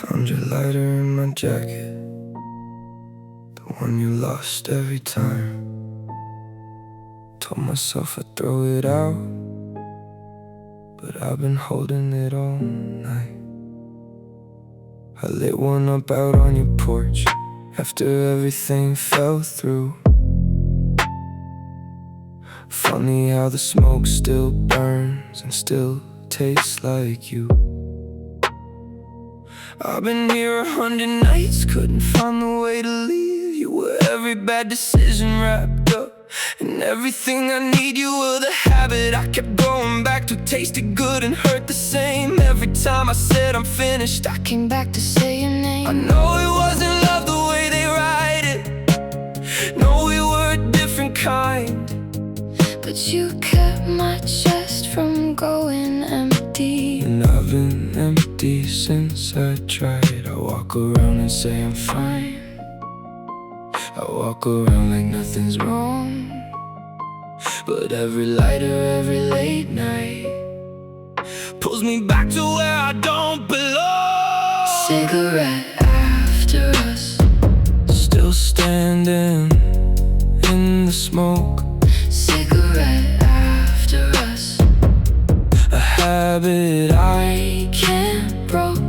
Found your lighter in my jacket, the one you lost every time. Told myself I'd throw it out, but I've been holding it all night. I lit one up out on your porch after everything fell through. Funny how the smoke still burns and still tastes like you. I've been here 100 nights, couldn't find the way to leave. You were every bad decision wrapped up in everything I need. You were the habit I kept going back to, tasted good and hurt the same. Every time I said I'm finished, I came back to say your name. I know it wasn't love the way they write it. No, we were a different kind, but you kept my chest from going empty. And I've been empty since I tried. I walk around and say I'm fine. I walk around like nothing's wrong, but every lighter, every late night pulls me back to where I don't belong. Cigarette after us, still standing in the smoke. Cigarette after us, a habit I can't broke.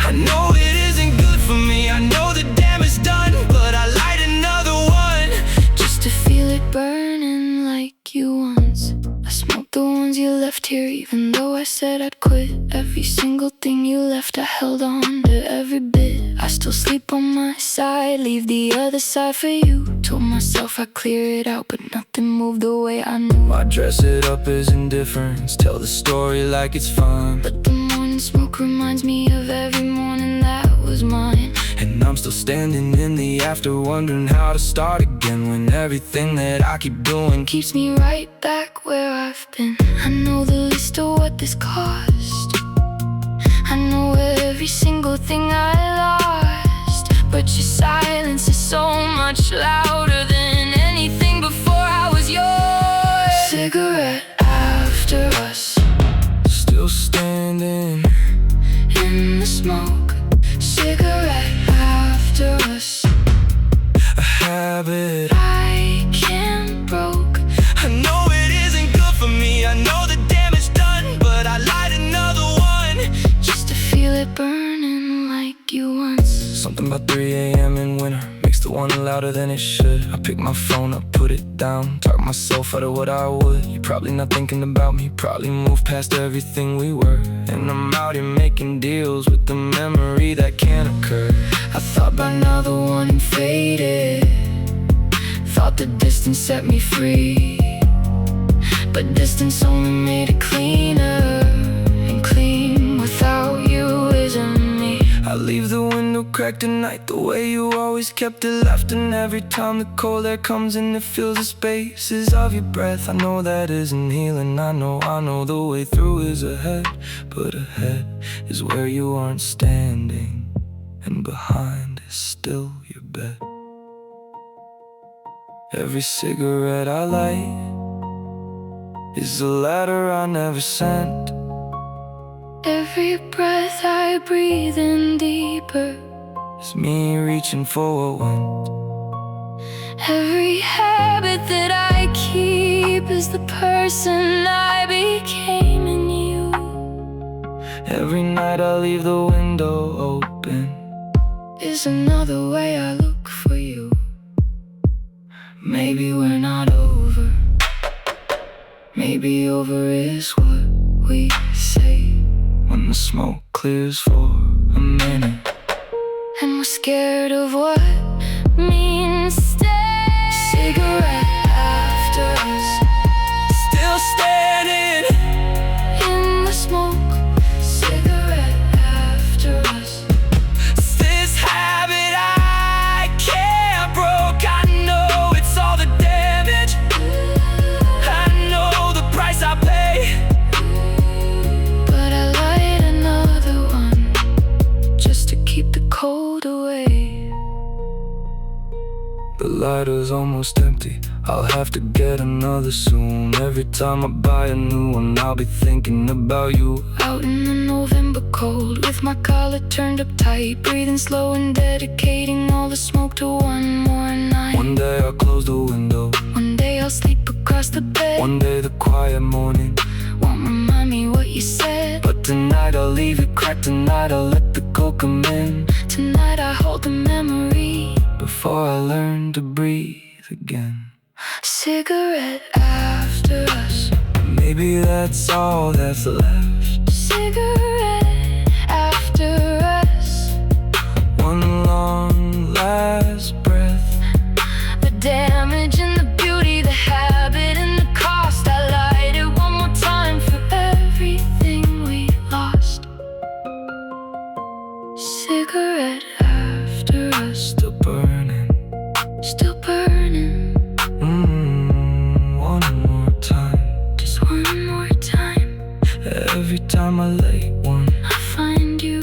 I know it isn't good for me, I know the damage done, but I light another one just to feel it burning like you once. I smoked the ones you left here, even though I said I'd quit. Every single thing you left, I held on to every bit. I still sleep on my side, leave the other side for you. Told myself I'd clear it out, but nothing moved the way I knew. I dress it up as indifference, tell the story like it's fun, but the morning smoke reminds me of every morning that was mine. And I'm still standing in the after, wondering how to start again, when everything that I keep doing keeps me right back where I've been. I know the list of what this cost, I know every single thing I lost, but your silence is so much louder than anything before I was yours. Cigarette after us, still standing in the smoke. Cigarette after us, a habit I can't broke. I know it isn't good for me, I know the damage done, but I light another one just to feel it burning like you once. Something about 3 a.m. in winter makes the one louder than it should. I pick my phone up, put it down, talk myself out of what I would. You're probably not thinking about me, probably moved past everything we were. And I'm out here making deals with the memory that can't occur. I thought by now the one faded, thought the distance set me free, but distance only made it cleaner, and clean without you isn't me. I leave the window cracked at night, the way you always kept it left. And every time the cold air comes in, it fills the spaces of your breath. I know that isn't healing, I know the way through is ahead, but ahead is where you aren't standing, and behind is still your bed. Every cigarette I light is a letter I never sent. Every breath I breathe in deeper is me reaching for what went. Every habit that I keep is the person I became in you. Every night I leave the window open is another way I look for you. Maybe we're not over, maybe over is what we say when the smoke clears for a minute, and we're scared of what means stay. Cigarette after us, still standing in the smoke. Cigarette after us, this habit I can't broke. I know it's all the damage, I know the price I pay, but I light another one just to keep the cold away. The lighter's almost empty, I'll have to get another soon. Every time I buy a new one, I'll be thinking about you. Out in the November cold with with my collar turned up tight, breathing slow and dedicating all the smoke to one more night. One day I'll close the window, one day I'll sleep across the bed, one day the quiet morning won't remind me what you said. But tonight I'll leave it cracked, tonight I'll let the cold come in. Tonight I hold the memory before I learn to breathe again. Cigarette after us, maybe that's all that's left. Cigarette after us, one long last breath. The damage and the beauty, the habit and the cost. I light it one more time for everything we lost. Cigarette after us, Still burning, still burning. one more time. Just one more time. Every time I light one, I find you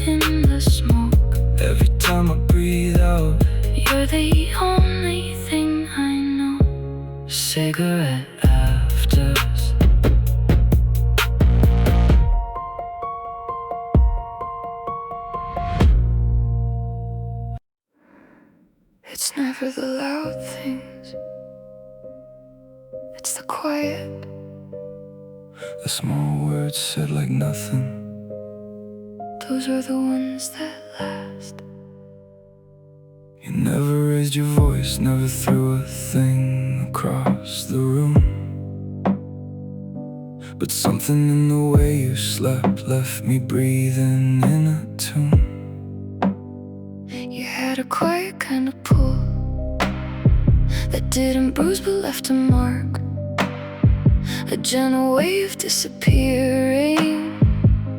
in the smoke. every time I breathe out, You're the only thing I know. cigarette after us. It's never the loud things, it's the quiet. The small words said like nothing. Those are the ones that last. You never raised your voice, never threw a thing across the room. But something in the way you slept left me breathing in a tune. You had a quiet kind of pull that didn't bruise but left a mark. A gentle wave disappearing,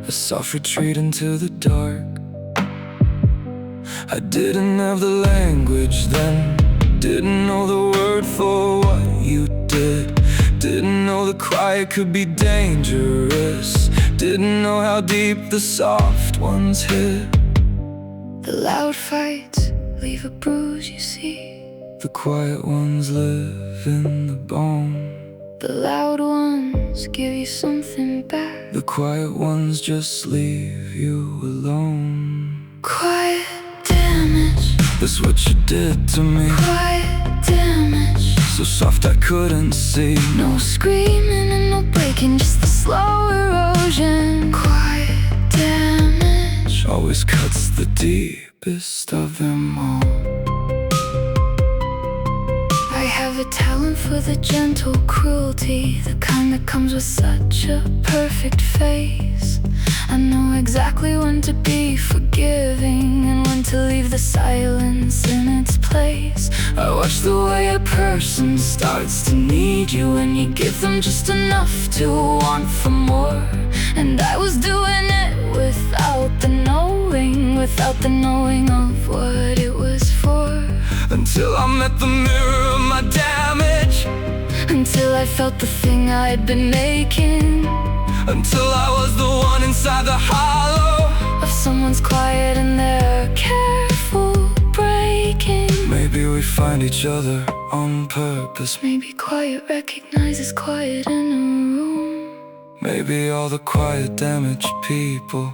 A soft retreat into the dark. I didn't have the language then, didn't know the word for what you did. Didn't know the quiet could be dangerous. Didn't know how deep the soft ones hit. the loud fights leave a bruise, you see. The quiet ones live in the bone. The loud ones give you something back. The quiet ones just leave you alone. Quiet damage, That's what you did to me. quiet damage. So soft I couldn't see. No screaming and no breaking, just the slow erosion. Quiet damage. Always cuts the deepest of them all. I have a talent for the gentle cruelty, the kind that comes with such a perfect face. I know exactly when to be forgiving and when to leave the silence in its place. I watch the way a person starts to need you, and you give them just enough to want for more. And I was doing it without the knowing of what it was for. Until I met the mirror of my damage. Until I felt the thing I'd been making. Until I was the one inside the hollow Of someone's quiet and their careful breaking. Maybe we find each other on purpose. Maybe quiet recognizes quiet in a room. Maybe all the quiet damaged people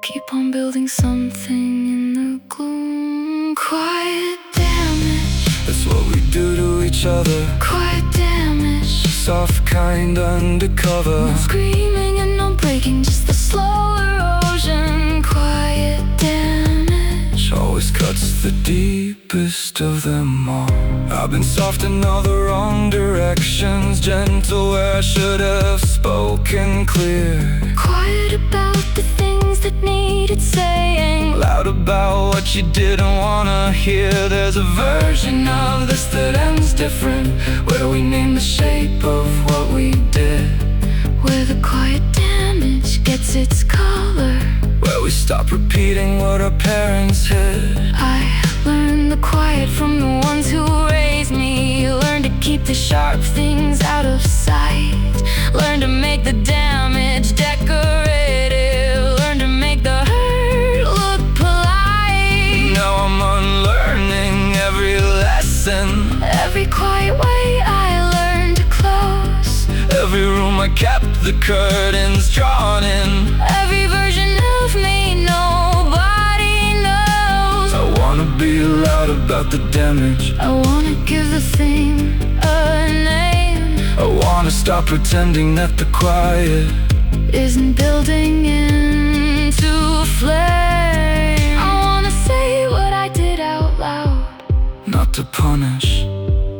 Keep on building something in the gloom. Quiet damage, that's what we do to each other. quiet damage. Soft kind undercover. No screaming and no breaking, just the slow erosion. Quiet damage. Always cuts the deepest of them all. I've been soft in all the wrong directions, gentle where I should have spoken clear. Quiet about the things that needed saying. Loud about what you didn't wanna hear. There's a version of this that ends different, where we name the shape of what we did. Where the quiet damage gets its color. Where we stop repeating what our parents hid. I learned the quiet from the ones who raised me. Learned to keep the sharp things out of sight. Learned to make the damage decorative. Learned to make the hurt look polite. Now I'm unlearning every lesson. Every quiet way I learned to close. Every room I kept the curtains drawn in. Every version of me out the damage. I wanna give the thing a name. I wanna stop pretending that the quiet isn't building into a flame. I wanna say what I did out loud, not to punish,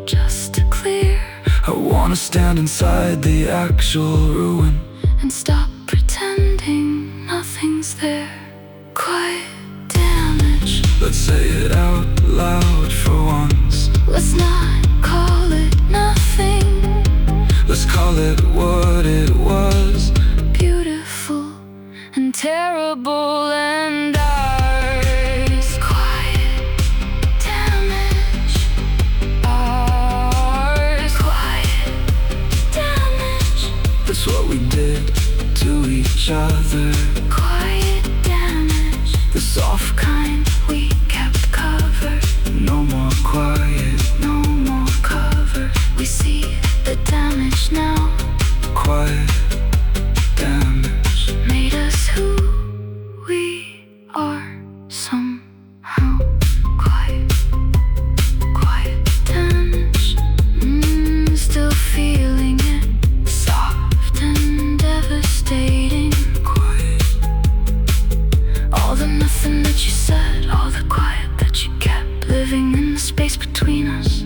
just to clear. I wanna stand inside the actual ruin and stop pretending nothing's there. Quiet damage. Let's say it out loud for once. Let's not call it nothing. Let's call it what it was. Beautiful and terrible and ours. Quiet damage. Ours. Quiet damage. That's what we did to each other. Quiet damage. The soft kind we kept covered. No more quiet, no more cover. We see the damage now. Quiet damage made us who we are somehow. Quiet, quiet damage. Still feeling it, soft and devastating. Quiet. All the nothing that you said, all the quiet that you kept, living in the space between us.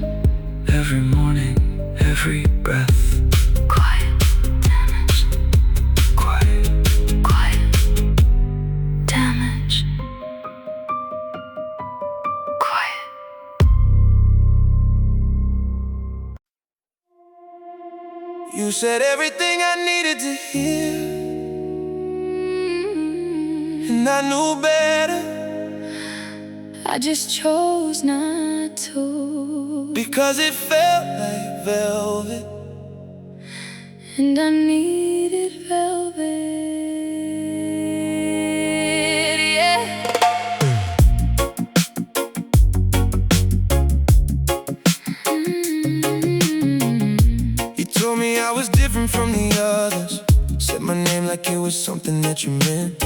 Every morning, every breath. Quiet damage. Quiet. Quiet damage. Quiet. You said everything I needed to hear, and I knew better. I just chose not to, because it felt like velvet, and I needed velvet, yeah. You told me I was different from the others, said my name like it was something that you meant.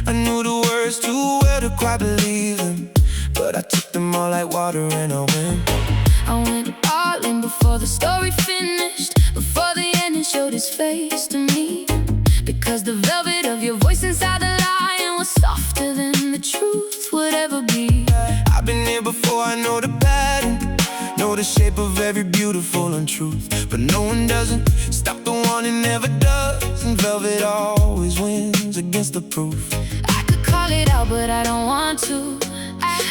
I knew the words too well to quite believe them, but I took them all like water and I went. I went all in before the story finished, before the ending showed his face to me. Because the velvet of your voice inside the lion was softer than the truth would ever be. I've been here before, I know the pattern, know the shape of every beautiful untruth. But no one doesn't stop the one who never does, and velvet always wins against the proof. I could call it out, but I don't want to.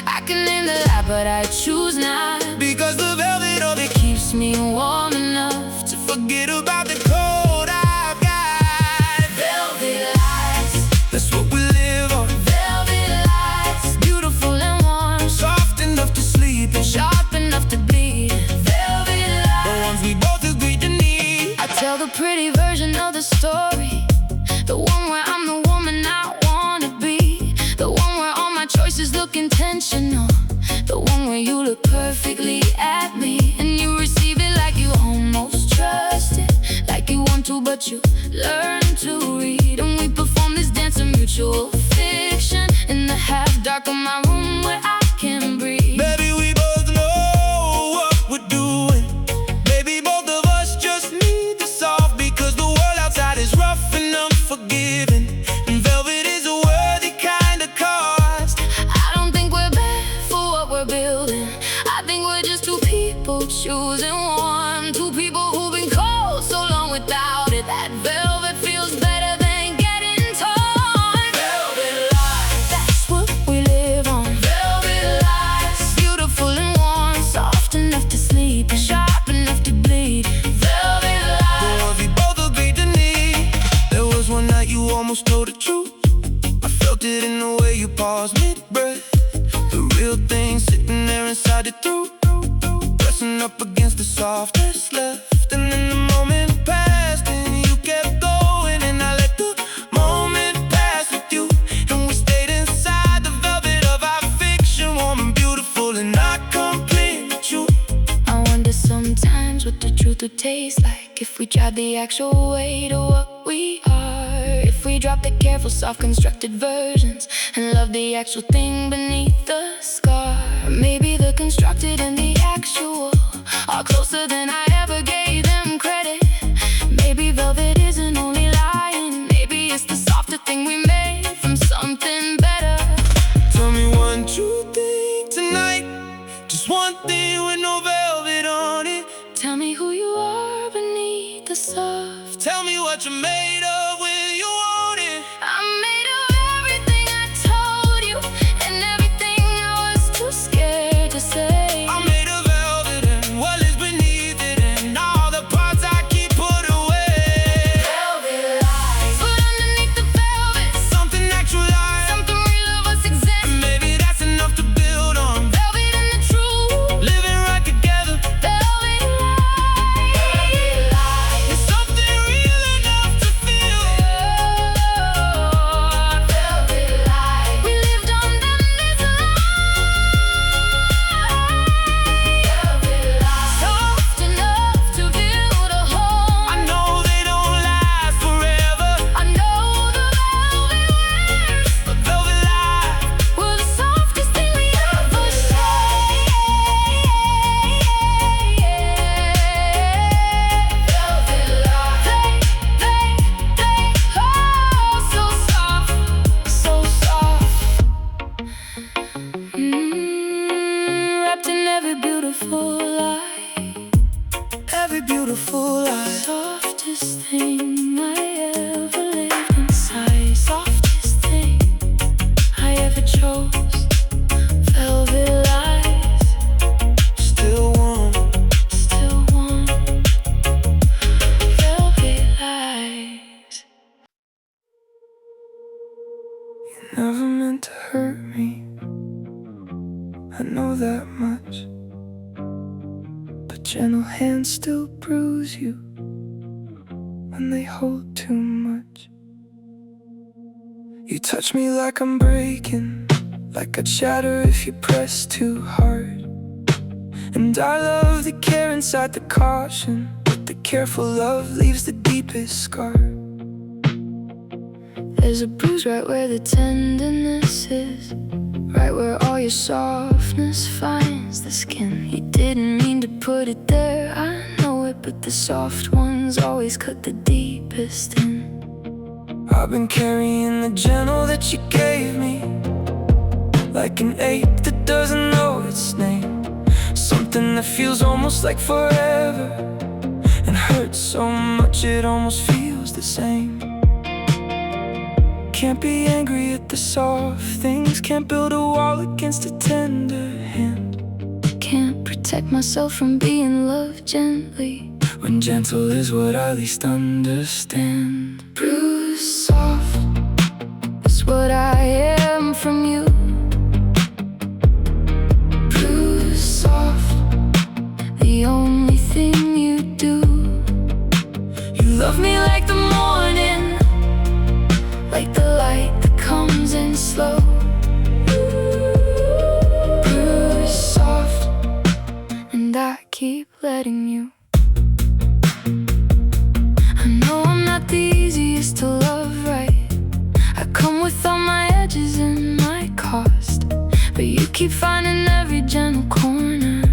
I can name the lie, but I choose not. Because the velvet of it keeps me warm enough to forget about the cold I've got. Velvet lights, that's what we live on. Velvet lights, beautiful and warm, soft enough to sleep in, sharp enough to bleed. Velvet lights, the ones we both agreed to need. I tell the pretty version of the story, the one where I'm the woman I wanna be, the one where all my choices look intentional, the one where you look perfectly at me and you receive it like you almost trust it, like you want to but you learn to read. And we perform this dance of mutual fiction in the half dark of my room where I can breathe. Baby, we both know what we're doing. Maybe both of us just need to solve, because the world outside is rough and unforgiving, and velvet is a worthy kind of cost. I don't think we're bad for what we're building. I think we're just two people choosing one, two people who've been cold so long without it. That velvet feels better than getting torn. Velvet lights, that's what we live on. Velvet lights, beautiful and warm, soft enough to sleep and sharp enough to bleed. Velvet lights, the ones we both agreed to need. There was one night you almost told the truth. I felt it in the way you paused mid-breath, the real thing sitting there inside the throat, pressing up against the soft that's left. And then the moment passed and you kept going, and I let the moment pass with you, and we stayed inside the velvet of our fiction, warm and beautiful and not completely true. I wonder sometimes what the truth would taste like if we tried the actual way to what we are. If we drop the careful, soft, constructed versions and love the actual thing beneath the scar. Maybe the constructed and the actual are closer than I ever gave them credit. Maybe velvet isn't only lying, maybe it's the softer thing we made from something better. Tell me one true thing tonight, just one thing with no velvet on it. Tell me who you are beneath the soft. Tell me what you're made of when you want it. I'm made of everything I told you, and everything I was too scared to say. I'm made of velvet and what is beneath it, and all the parts I keep put away. Velvet lies, but underneath the velvet, Something actualized, something real of us exists. and maybe that's enough to build on. Velvet and the truth, Living right together, velvet lies. it's something real enough to feel. Velvet lies. We lived on them this life. Velvet lies. Soft enough to build a home. I know they don't last forever, I know the velvet wears but velvet lies. were the softest thing we ever shared. Velvet lies. Oh, so soft, so soft. Wrapped in every beautiful lie, Every beautiful lie, softest thing I ever lived inside, softest thing I ever chose. Velvet lies, still warm. still warm. Velvet lies. Never meant to hurt me, I know that much. But gentle hands still bruise you when they hold too much. You touch me like I'm breaking, like I shatter if you press too hard. And I love the care inside the caution, but the careful love leaves the deepest scar. There's a bruise right where the tenderness is, right where all your softness finds the skin. You didn't mean to put it there, I know it, but the soft ones always cut the deepest in. I've been carrying the gentle that you gave me, like an ache that doesn't know its name. Something that feels almost like forever, and hurts so much it almost feels the same. Can't be angry at the soft things, can't build a wall against a tender hand. Can't protect myself from being loved gently, When gentle is what I least understand. bruised soft is what I am from you. Bruised soft, the only thing you do. You love me like the morning, like the light that comes in slow. Bruised soft, and I keep letting you. I know I'm not the easiest to love, right? I come with all my edges and my cost, but you keep finding every gentle corner,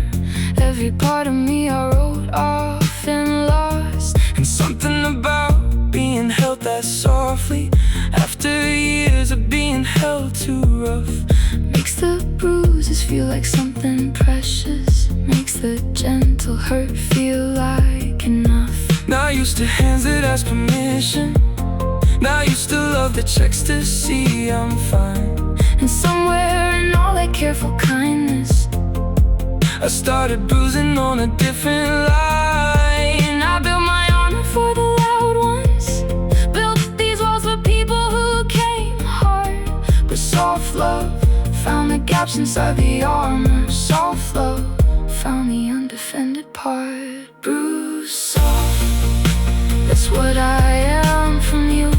every part of me I wrote off and lost. And something about being held that softly, after years of being held too rough, Makes the bruises feel like something precious, makes the gentle hurt feel like enough. not used to hands that ask permission, not used to love that checks to see I'm fine. And somewhere in all that careful kindness, I started bruising on a different line. I built my honor for the loud ones, built these walls for people who came hard. But soft love found the gaps inside the armor, soft love found the undefended part. Bruised soft, that's what I am from you.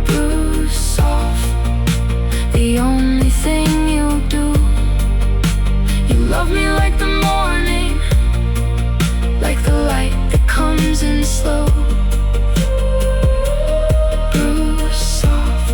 Bruised soft, the only thing you do. You love me like the morning, like the light that comes in slow. Bruised soft,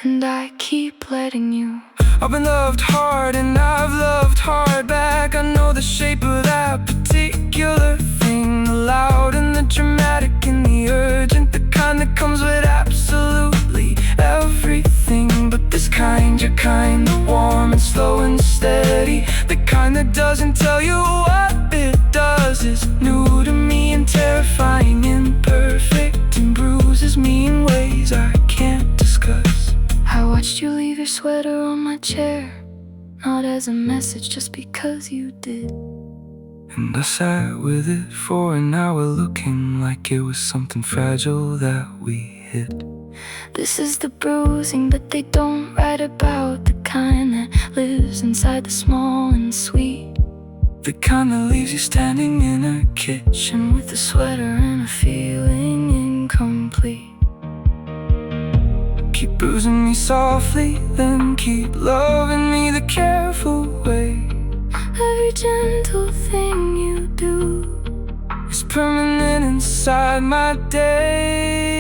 and I keep letting you. I've been loved hard and I've loved hard back. I know the shape of that particular thing, the loud and the dramatic and the urgent, the kind that comes with absolutely everything. But this kind, your kind, the warm and slow and steady, the kind that doesn't tell you what it does, is new to me and terrifying, imperfect, and bruises me in ways I can't discuss. I watched you leave your sweater on my chair, not as a message, just because you did. And I sat with it for an hour, looking like it was something fragile that we hid. This is the bruising that they don't write about, the kind that lives inside the small and sweet, the kind that leaves you standing in a kitchen with a sweater and a feeling incomplete. Keep bruising me softly, then keep loving me the careful way. Every gentle thing you do is permanent inside my day.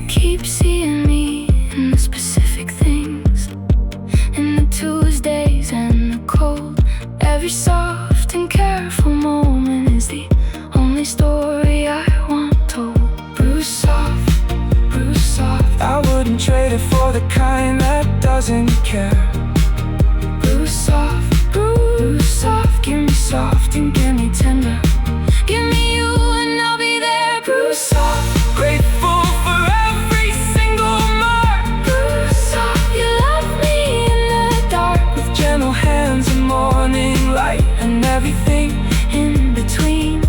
Keep seeing me in the specific things, in the Tuesdays and the cold. Every soft and careful moment is the only story I want told. Bruised soft, bruised soft, I wouldn't trade it for the kind that doesn't care. Bruised soft, bruised soft, give me soft and give me tender. Give me you and I'll be there. Bruised soft, grateful for every single mark. Bruised soft, you love me in the dark, with gentle hands and morning light and everything in between.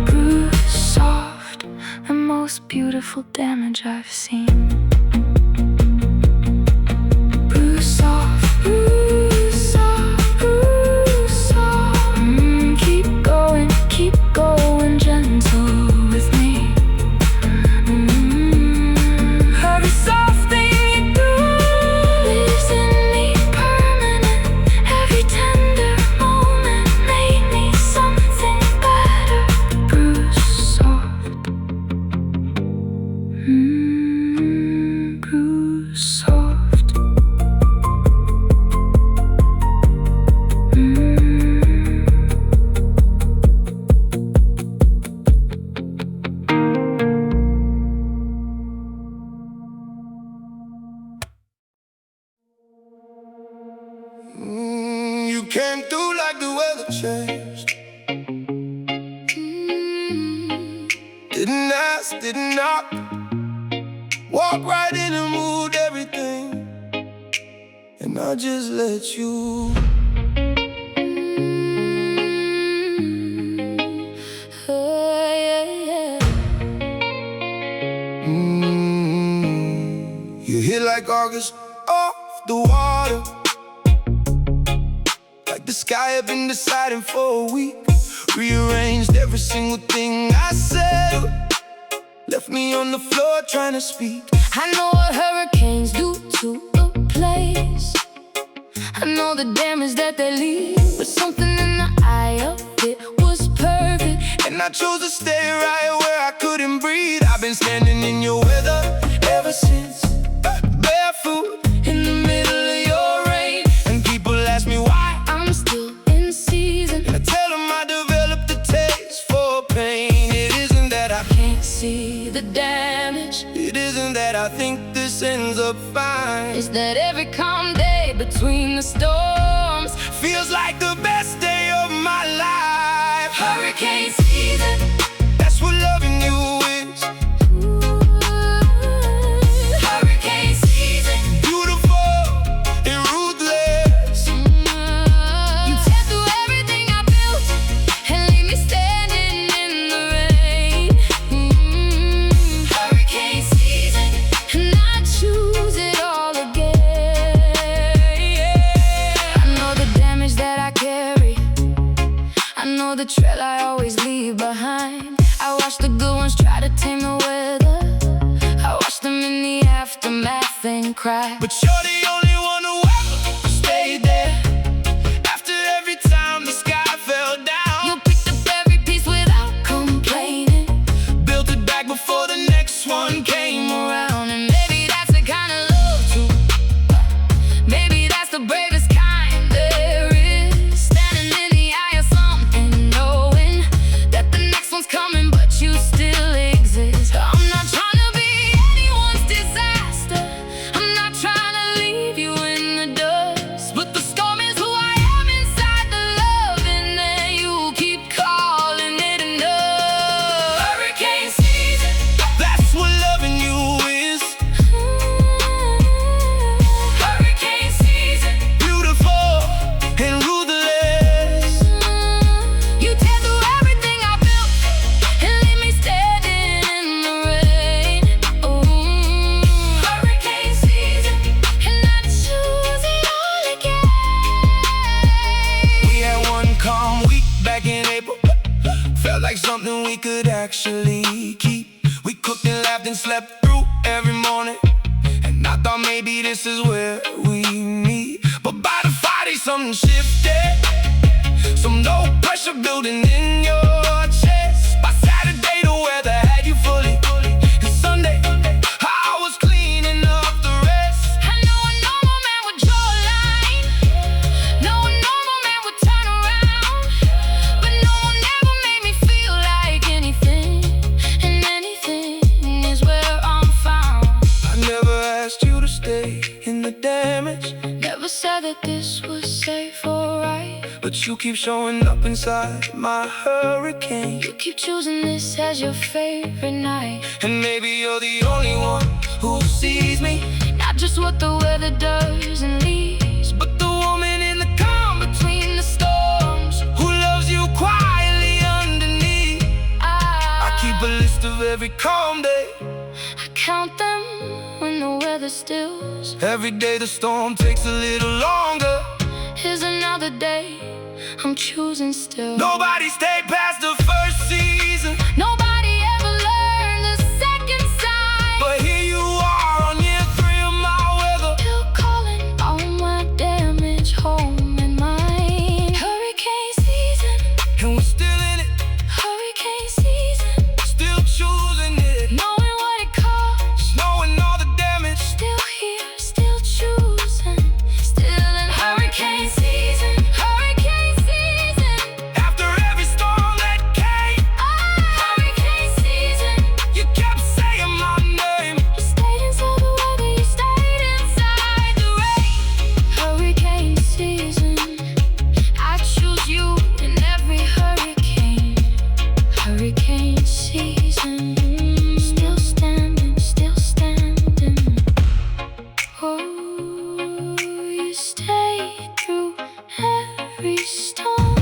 Bruised soft, the most beautiful damage I've seen. Bruised soft, bruised soft, bruised soft. Keep going gentle with me. Every soft thing you do lives in me permanent. Every tender moment made me something better. Bruised soft, bruised soft. You came through like the weather changed. Didn't ask, didn't knock. Walk right in and moved everything, and I just let you. You hit like August off the water, like the sky had been deciding for a week. Rearranged every single thing I said, left me on the floor trying to speak. I know what hurricanes do to a place, I know the damage that they leave, but something in the eye of it was perfect, and I chose to stay right where I couldn't breathe. I've been standing in your weather ever since, barefoot in the middle of your rain. And people ask me why I'm still in season, and I tell them I developed a taste for pain. It isn't that I can't see the damage, it isn't that I think this ends up fine. it's that every calm day between the storms feels like the best day of my life. hurricane season. That's what loving you is. Hurricane season. Beautiful and ruthless. You tear through everything I built and leave me standing in the rain. Hurricane season, and I choose it all again. I know the damage that I carry, I know the trail I always leave behind. I watch the good ones try to tame the weather, I watch them in the aftermath and cry. But you're the only one who ever stayed there. After every time the sky fell down, You picked up every piece without complaining, built it back before the next one came around. and maybe that's the kind of love too. Maybe that's this is where we meet. But by the Friday something shifted. Some no pressure building in your chest. By Saturday the weather had you fully. And Sunday I was cleaning up the rest. I know a normal man would draw a line. No, a normal man would turn around. But no one ever made me feel like anything. And anything is where I'm found. I never asked you to stay in the damage. Never said that this was safe or right. But you keep showing up inside my hurricane. You keep choosing this as your favorite night. And maybe you're the only one who sees me. Not just what the weather does and leaves, but the woman in the calm between the storms, who loves you quietly underneath. I keep a list of every calm day. I count them when the weather stills. Every day the storm takes a little longer. Here's another day I'm choosing still. Nobody stayed past the first season. Nobody ever learned the second side. But here you are on year 3 of my weather. Still calling all my damage home and mine. Hurricane season, And we're still in it, hurricane season. still choosing it. Knowing what it costs, Knowing all the damage. still here, still choosing. Still in hurricane season, hurricane season. After every storm that came, Hurricane season. you kept saying my name. You stayed inside the weather, you stayed inside the rain. Hurricane season, I choose you in every hurricane. Hurricane season, still standing, still standing. Oh, you stayed through every storm.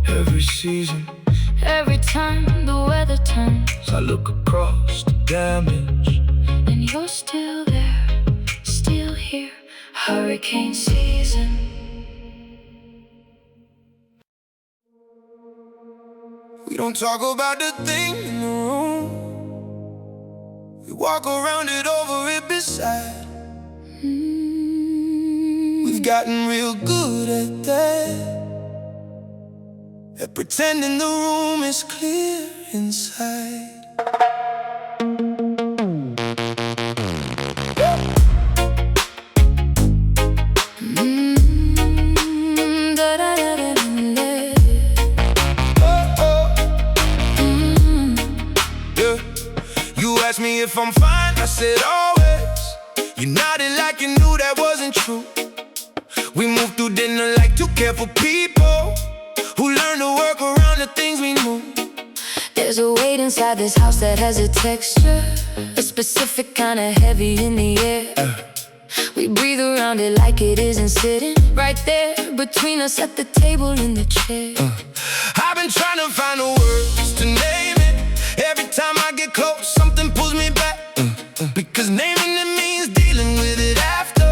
Every season, Every time the weather turns, I look across the damage. and you're still there, still here. Hurricane season. We don't talk about the thing in the room. We walk around it over it beside. We've gotten real good at that. At pretending the room is clear inside. Oh, oh. Yeah. You asked me if I'm fine, I said always. You nodded like you knew that wasn't true. We moved through dinner like two careful people who learned to work around the things we knew. There's a weight inside this house that has a texture, a specific kind of heavy in the air. We breathe around it like it isn't sitting right there between us at the table in the chair. I've been trying to find the words to name it. Every time I get close, something pulls me back. Because naming it means dealing with it after.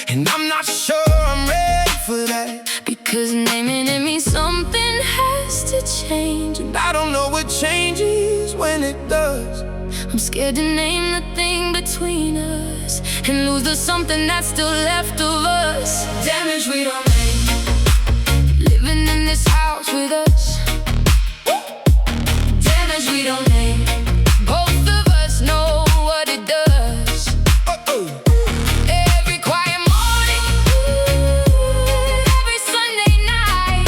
And I'm not sure I'm ready for that. Because naming it means something has to change. And I don't know what changes when it does. I'm scared to name the thing between us and lose the something that's still left of us. Damage we don't make, living in this house with us. Damage we don't name, both of us know what it does. Every quiet morning, every Sunday night.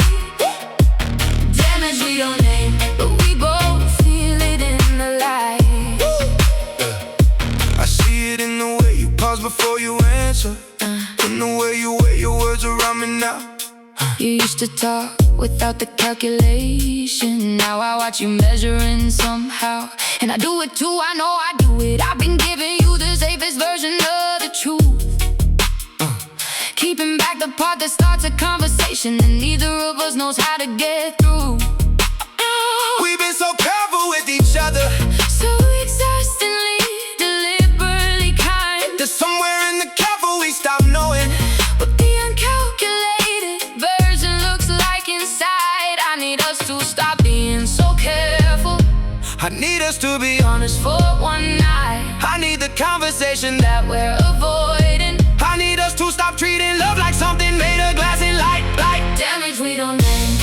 Damage we don't name, but we both feel it in the light. I see it in the way you pause before you answer, in the way you weigh your words around me now. You used to talk without the calculation. Now I watch you measuring somehow. And I do it too, I know I do it. I've been giving you the safest version of the truth, keeping back the part that starts a conversation and neither of us knows how to get through. We've been so careful with each other, So exhaustingly, deliberately kind. that somewhere in the careful we stop knowing. What the uncalculated version looks like inside. I need us to stop being so careful. I need us to be Honest for one night. I need the conversation conversation that we're avoiding. I need us to stop treating love like something made of glass and light. Damage we don't name.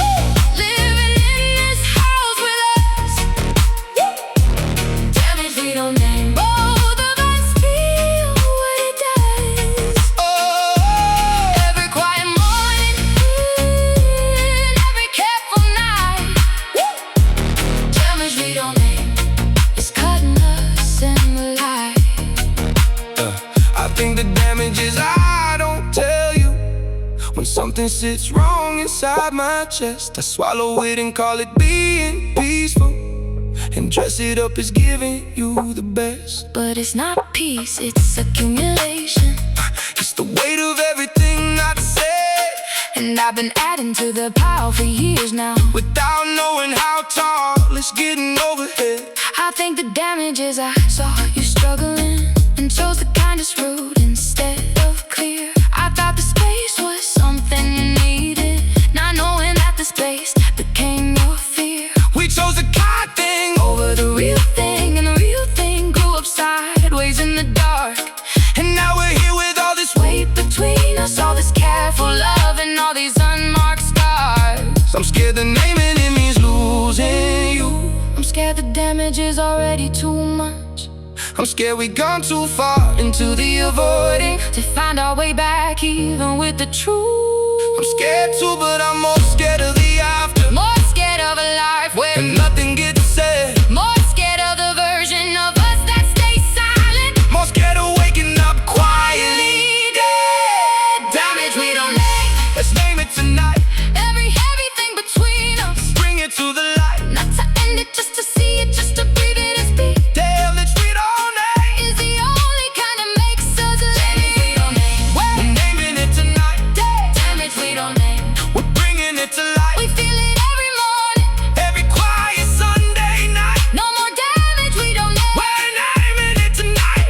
Living in this house with us. Damage we don't name. Both of us feel what it does. Oh, Every quiet morning, every careful night. Damage we don't name. It's cutting us in the light. I think the damage is I don't tell you. When something sits wrong inside my chest, I swallow it and call it being peaceful, and dress it up as giving you the best. But it's not peace, it's accumulation. It's the weight of everything not said, And I've been adding to the pile for years now, without knowing how tall it's getting overhead. I think the damage is I saw you struggling and chose the kindest route instead of clear. I thought the space was something you needed, not knowing that the space became your fear. We chose the kind thing Over the real thing, and the real thing grew up sideways in the dark. and now we're here with all this weight. Wait between us, all this careful love and all these unmarked scars. I'm scared the naming it means losing you. I'm scared the damage is already too much, I'm scared we gone too far into the avoiding. to find our way back even with the truth. I'm scared too, but I'm more scared of the after. More scared of a life where And nothing gets said. more scared of the version of us that stays silent. More scared of waking up quietly dead. Damage we don't name. Let's name it tonight. Everything between us. Bring it to the light. Not to end it, just to see it, just to breathe it and speak. Damn, let's read all night. Is the only kind that makes us live. We don't name. We're naming it tonight. Damage we don't name. We're bringing it to light. We feel it every morning. Every quiet Sunday night. No more damage we don't name. We're naming it tonight.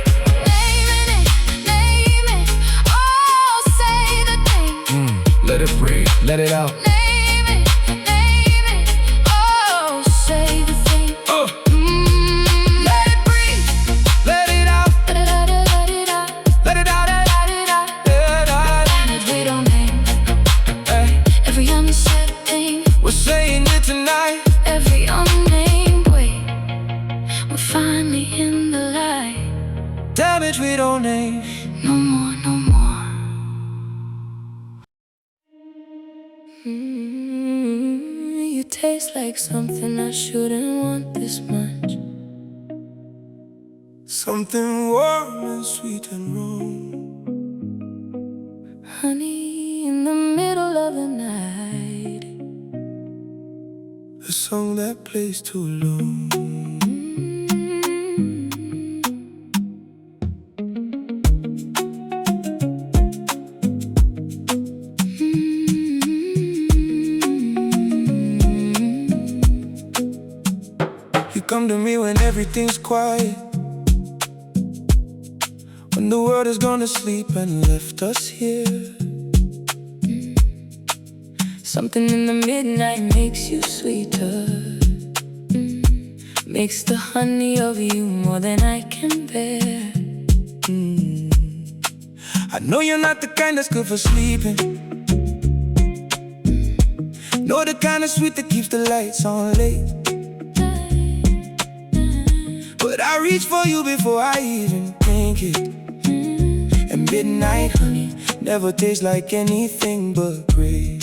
Naming it, name it. Oh, say the thing. Let it breathe, let it out. Name it, oh, say the thing. Let it breathe. Let it out. Let it out, let it out. Let it out. Let it out. Let it out. Damage we don't name. Hey, Every unsaid thing, we're saying it tonight. every unnamed way. We're finally in the light. Damage we don't name. No more, no more. You taste like something I shouldn't want this much. Something warm and sweet and raw. Honey, in the middle of the night. A song that plays too low. You come to me when everything's quiet, when the world has gone to sleep and left us here. Something in the midnight makes you sweeter. Makes the honey of you more than I can bear. I know you're not the kind that's good for sleeping, nor the kind of sweet that keeps the lights on late. But I reach for you before I even think it. And midnight honey never tastes like anything but great.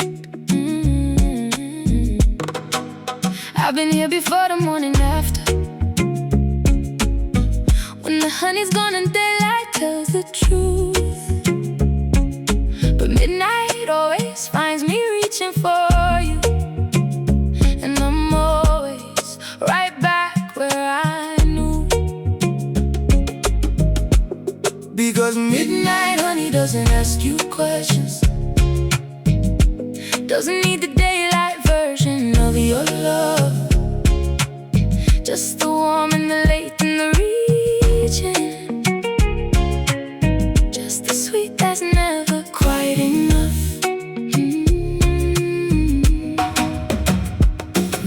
I've been here before the morning after, when the honey's gone and daylight tells the truth. But midnight always finds me reaching for you, and I'm always right back where I knew. Because Midnight honey doesn't ask you questions, doesn't need the daylight version of your love. Just the warm and the late and the reaching, just the sweet that's never quite enough.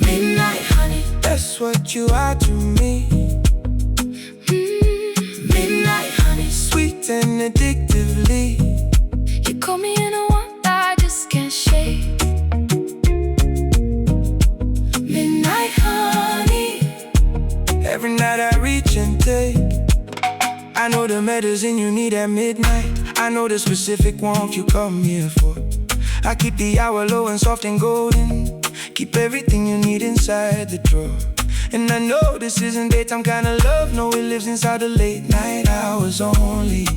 Midnight honey, that's what you are to me. midnight honey, I know the medicine you need at midnight. I know the specific warmth you come here for. I keep the hour low and soft and golden. Keep everything you need inside the drawer. And I know this isn't daytime kind of love. No, it lives inside the late night hours only.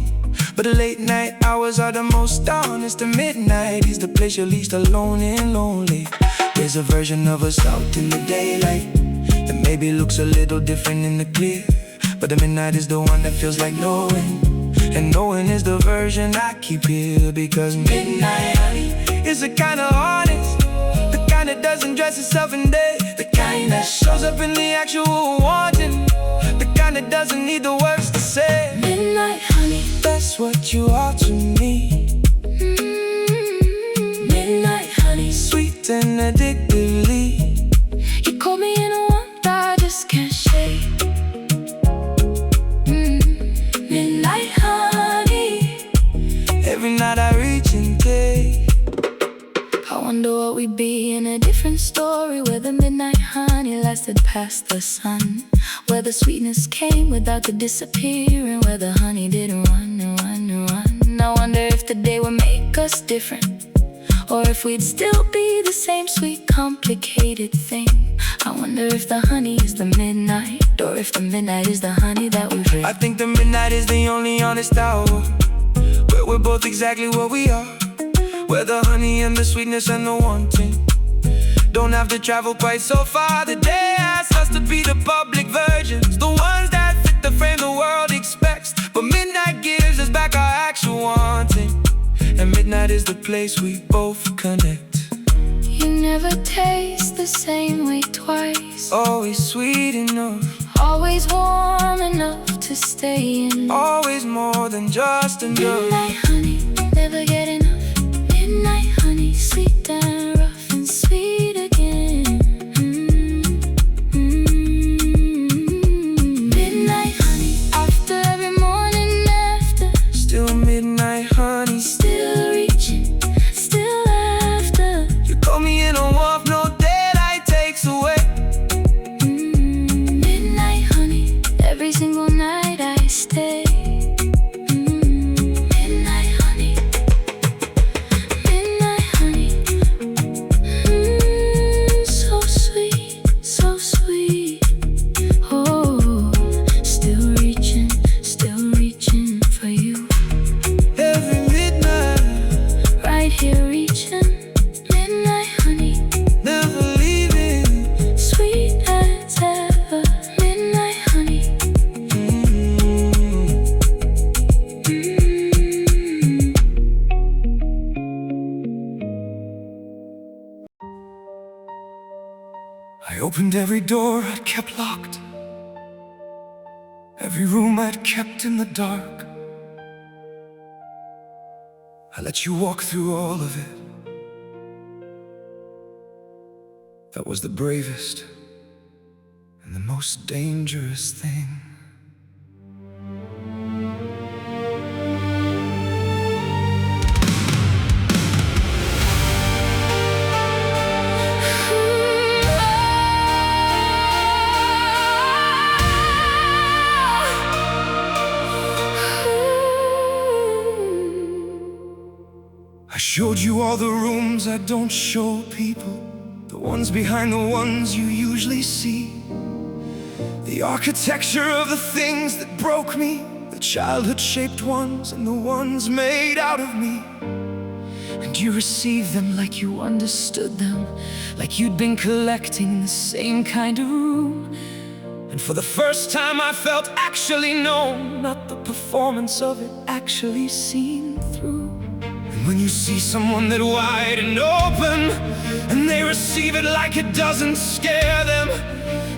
But the late night hours are the most honest. The midnight is the place you're least alone and lonely. There's a version of us out in the daylight that maybe looks a little different in the clear. But the midnight is the one that feels like knowing. And knowing is the version I keep here. Because midnight, honey, is the kind of honest, the kind that doesn't dress itself in day, the kind that shows up in the actual wanting, the kind that doesn't need the words to say. Midnight, honey, that's what you are to me. Midnight, honey, sweet and addictively. you caught me in a warmth I just can't shake. Midnight, honey, every night I reach and take. I wonder what we'd be in a different story, where the midnight honey lasted past the sun, where the sweetness came without the disappearing, where the honey didn't run and run and run. I wonder if the day would make us different, or if we'd still be the same sweet, complicated thing. I wonder if the honey is the midnight, or if the midnight is the honey that we drink. I think the midnight is the only honest hour, where we're both exactly what we are, where the honey and the sweetness and the wanting don't have to travel quite so far. The day asks us to be the public virgins, the ones that fit the frame the world expects. But midnight gives us back our actual wanting, and midnight is the place we both connect. You never taste the same way twice. Always sweet enough, Always warm enough to stay in. always more than just enough. Midnight honey, never get enough. Midnight honey, sweet and rough and sweet again. Midnight honey, after every morning after. Still midnight honey, Still reaching, still after. you call me in a warmth no daylight takes away. Midnight honey, every single night I stay. Midnight honey, midnight honey, so sweet, so sweet. Oh, still reaching for you. Every midnight, Right here reaching. Midnight honey, never leaving. sweet as ever. Midnight honey. I opened every door I'd kept locked, every room I'd kept in the dark. I let you walk through all of it. That was the bravest and the most dangerous thing. I showed you all the rooms I don't show people, the ones behind the ones you usually see. The architecture of the things that broke me, the childhood-shaped ones and the ones made out of me. And you received them like you understood them, like you'd been collecting the same kind of room. And for the first time I felt actually known, not the performance of it, actually seen through. And when you see someone that wide and open, and they receive it like it doesn't scare them,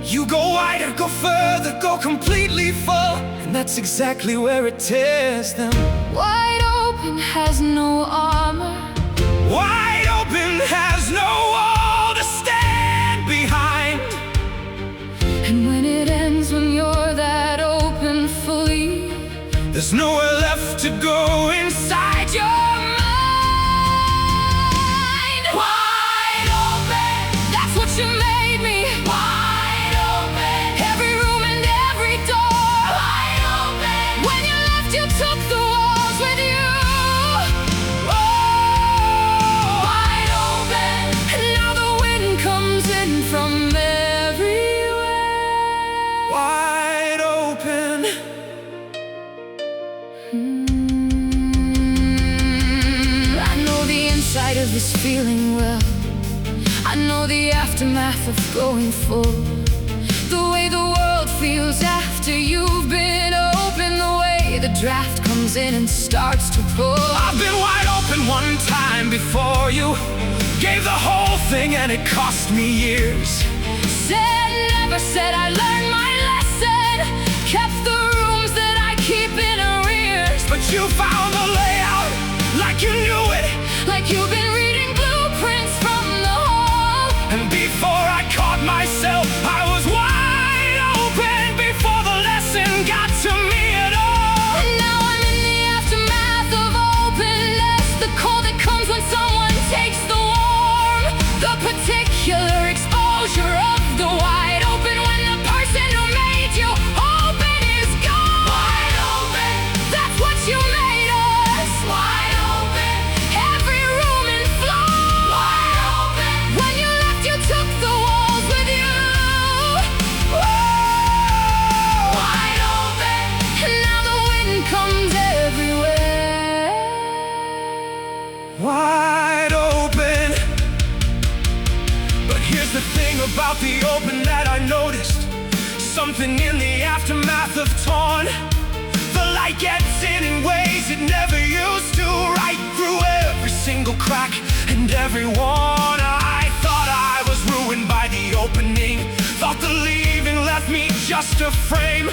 you go wider, go further, go completely full, and that's exactly where it tears them. Wide open, has no armor. Wide open, has no wall to stand behind. And when it ends, when you're that open fully, there's nowhere left to go inside your mind. wide open, that's what you made me. Wide open, every room and every door. Wide open, when you took the walls with you. Oh, wide open. And now the wind comes in from everywhere. Wide open. I know the inside of this feeling well. I know the aftermath of going full. The way the world feels after you've been open. The way the draft comes in and starts to pull. I've been wide open one time before you. Gave the whole thing and it cost me years. Said, never said I learned my lesson. Kept the rooms that I keep in arrears. But you found the layout like you knew it. Like you've been reading blueprints from the hall. And before I caught myself, I was wide open before the lesson got to me at all. And now I'm in the aftermath of openness. The cold that comes when someone takes the warm. The particular exposure of the wide open when the person who made you open is gone. Wide open. That's what you made us. Wide open. Every room and floor. Wide open. When you left, you took the walls with you. Oh, Wide open. and now the wind comes everywhere. Wide open. But here's the thing about the open that I noticed. Something in the aftermath of torn. The light gets in ways it never used to. Right through every single crack and every one. I thought I was ruined by the opening. Thought the leaving left me just a frame.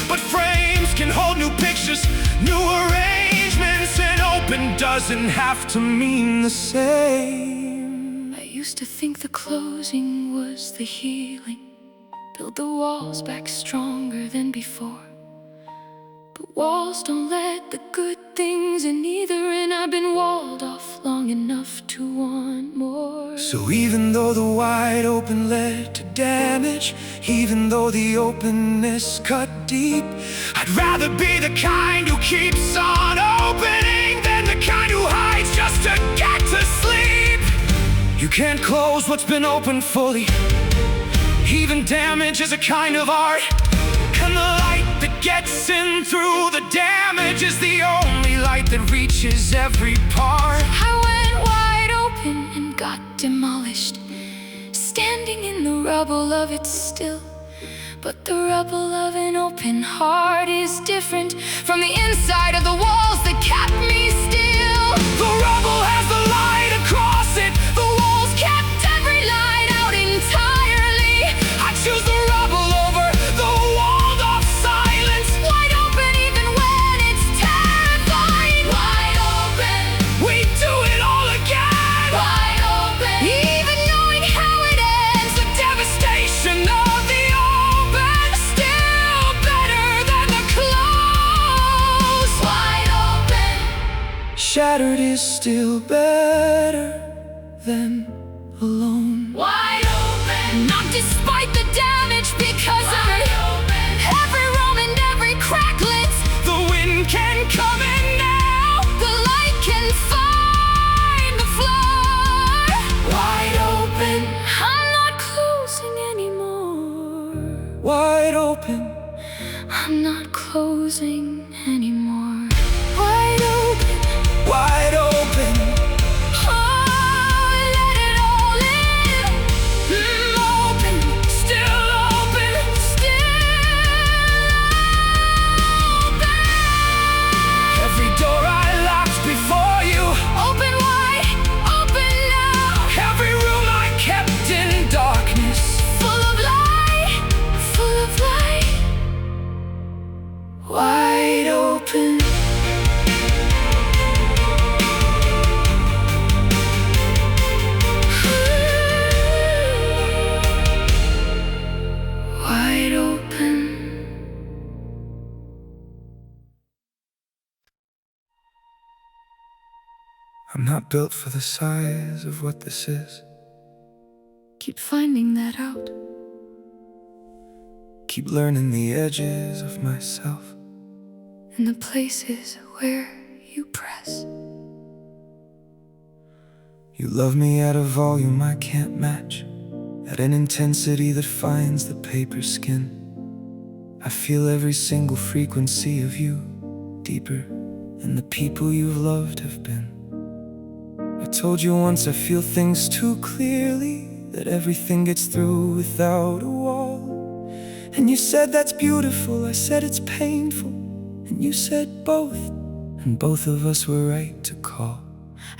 But frames can hold new pictures, new arrangements. And open doesn't have to mean the same. I used to think the closing was the healing. Build the walls back stronger than before. But walls don't let the good things in either. And I've been walled off long enough to want more. So even though the wide open led to damage, even though the openness cut deep, I'd rather be the kind who keeps on opening than the kind who hides just to get to sleep. You can't close what's been opened fully. Even damage is a kind of art. And the light that gets in through the damage is the only light that reaches every part. I went wide open and got demolished, standing in the rubble of it still. But the rubble of an open heart is different from the inside of the walls that kept me still. The rubble has the light across it. The walls kept every light out entirely. I choose the rubble over the walled off silence. Wide open even when it's terrifying. Wide open. We do it all again. Wide open. Even knowing how it ends, The devastation of the open still better than the close. wide open. Shattered is still better than alone. Wide open. Not despite the damage, because of it. open. Every room and every cracklet. The wind can come in now. The light can find the floor. Wide open. I'm not closing anymore. Wide open. I'm not closing anymore. Wide open. Wide open. Oh, let it all in. Open. Still open. Every door I locked before you. Open wide, open now. Every room I kept in darkness. Full of light, full of light. Wide open. Wide open. I'm not built for the size of what this is. Keep finding that out. Keep learning the edges of myself. in the places where you press. You love me at a volume I can't match, at an intensity that finds the paper skin. I feel every single frequency of you, deeper than the people you've loved have been. I told you once I feel things too clearly, that everything gets through without a wall. And you said that's beautiful, I said it's painful, and you said both, and both of us were right to call.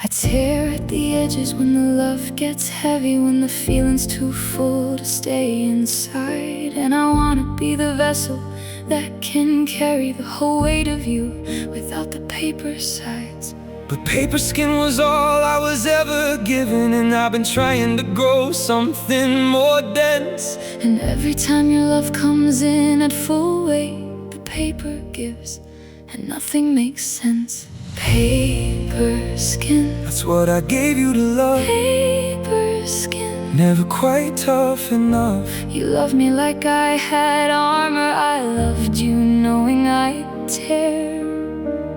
I tear at the edges when the love gets heavy, when the feeling's too full to stay inside. And I wanna be the vessel that can carry the whole weight of you without the paper sides. But paper skin was all I was ever given, and I've been trying to grow something more dense. And every time your love comes in at full weight, the paper gives, and nothing makes sense. Paper skin, that's what I gave you to love. paper skin, Never quite tough enough. you loved me like I had armor. I loved you knowing I'd tear.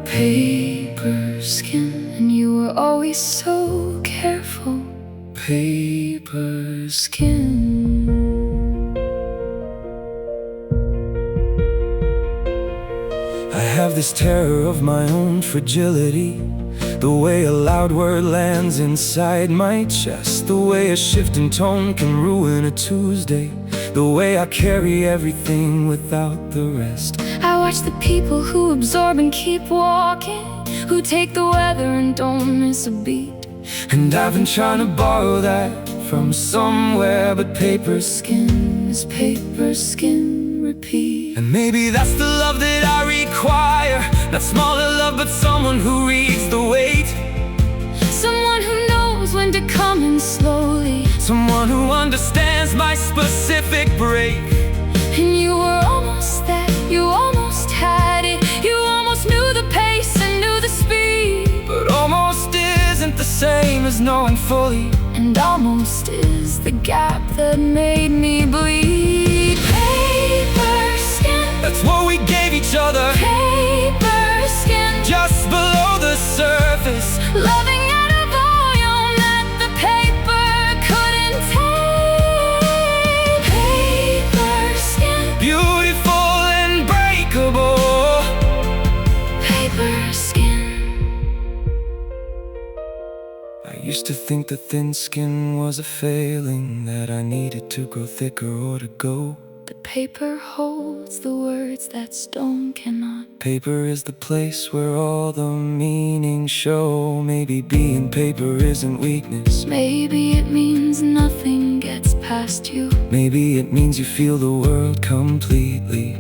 Paper skin, and you were always so careful. Paper Skin. I have this terror of my own fragility, the way a loud word lands inside my chest, the way a shift in tone can ruin a Tuesday, the way I carry everything without the rest. I watch the people who absorb and keep walking, who take the weather and don't miss a beat. And I've been trying to borrow that from somewhere, but paper Skin is paper skin, repeat. And maybe that's the love that I require, not smaller love, but someone who reads the weight. Someone who knows when to come in slowly, Someone who understands my specific break. and you were almost there, you almost had it, you almost knew the pace and knew the speed. But almost isn't the same as knowing fully, and almost is the gap that made me bleed. Paper skin, that's what we gave each other, paper skin, just below the surface. loving at a volume that the paper couldn't take. Paper skin, Beautiful and breakable. paper skin. I used to think that thin skin was a failing, that I needed to grow thicker or to go. But paper holds the words that stone cannot. Paper is the place where all the meanings show. Maybe being paper isn't weakness. Maybe it means nothing gets past you, Maybe it means you feel the world completely.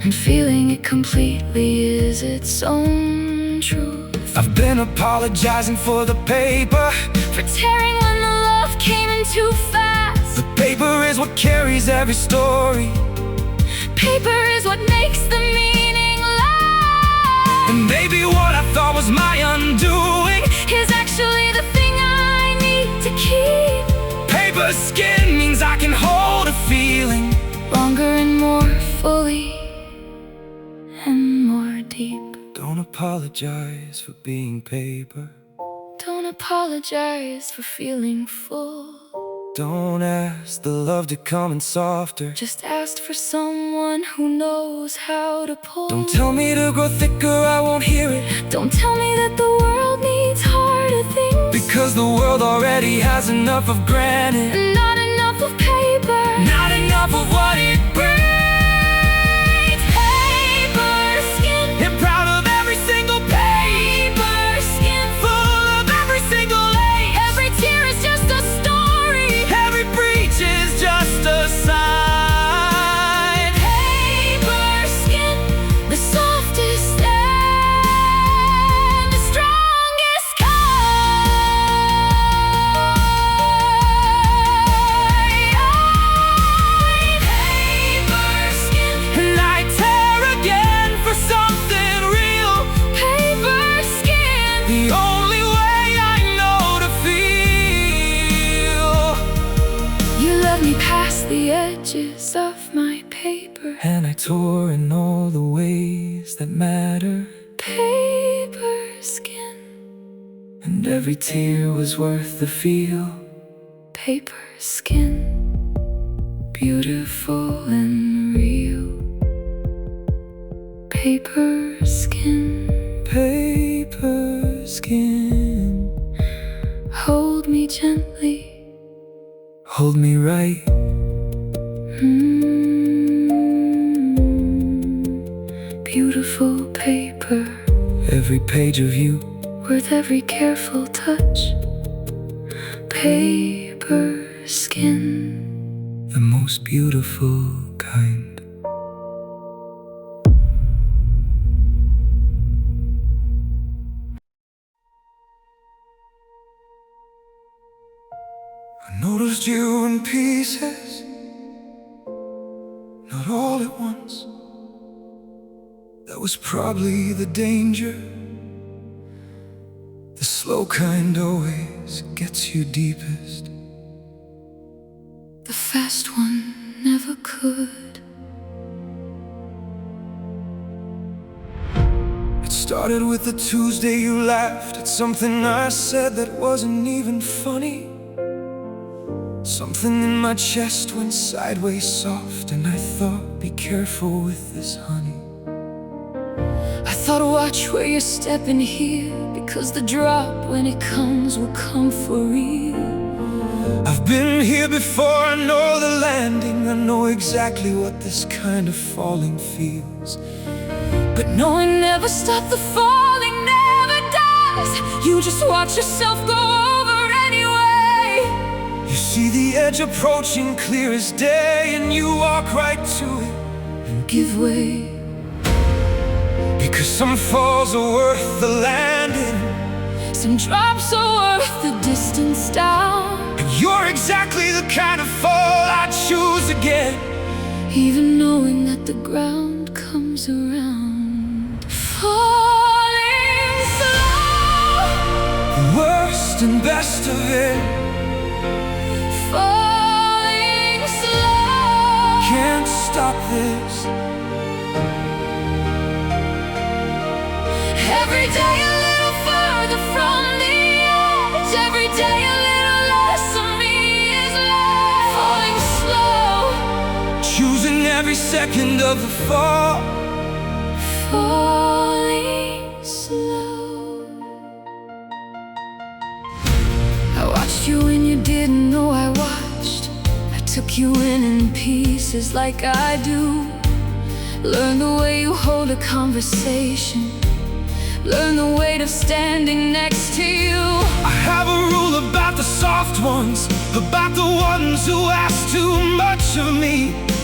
and feeling it completely is its own truth. I've been apologizing for the paper. For tearing when the love came in too fast. The paper is what carries every story, Paper is what makes the meaning last. and maybe what I thought was my undoing Is actually the thing I need to keep. paper skin means I can hold a feeling Longer and more fully and more deep. Don't apologize for being paper. Don't apologize for feeling full. Don't ask the love to come in softer. Just ask for someone who knows how to pull. Don't tell me to grow thicker, I won't hear it. Don't tell me that the world needs harder things, Because the world already has enough of granite, and not enough of paper. not enough of what it brings. Paper skin, And proud of every single page, paper skin. full of every single ache. Every tear is just a story. Every breach is just a sign. Paper skin, the softest and the strongest kind. Paper skin, And I tear again for something real. paper skin. The only way I know to feel. You love me past the edges of my paper. And I tore in all the ways that matter. Paper skin. And every tear was worth the feel. Paper skin. Beautiful and real. Paper skin. Paper skin. Hold me gently. Hold me right. Beautiful paper. Every page of you, worth every careful touch. Paper skin. the most beautiful kind. I noticed you in pieces, not all at once. That was probably the danger. The slow kind always gets you deepest. The fast one never could. It started with the Tuesday you laughed at something I said that wasn't even funny. Something in my chest went sideways soft, and I thought, be careful with this honey. I thought, watch where you're stepping here, because the drop, when it comes, will come for real. I've been here before, I know the landing. I know exactly what this kind of falling feels. But knowing never stop, the falling never does. You just watch yourself go over anyway. You see the edge approaching clear as day, and you walk right to it and give way. Because some falls are worth the landing, some drops are worth the distance down. and you're exactly the kind of fall I'd choose again. Even knowing that the ground comes around. Falling slow, The worst and best of it. falling slow. Can't stop this. Every day a little further from the edge. Every day a little less of me is left. Falling slow, Choosing every second of the fall. falling slow. I watched you when you didn't know I watched. I took you in pieces like I do. Learn the way you hold a conversation. Learn the weight of standing next to you. I have a rule about the soft ones, about the ones who ask too much of me.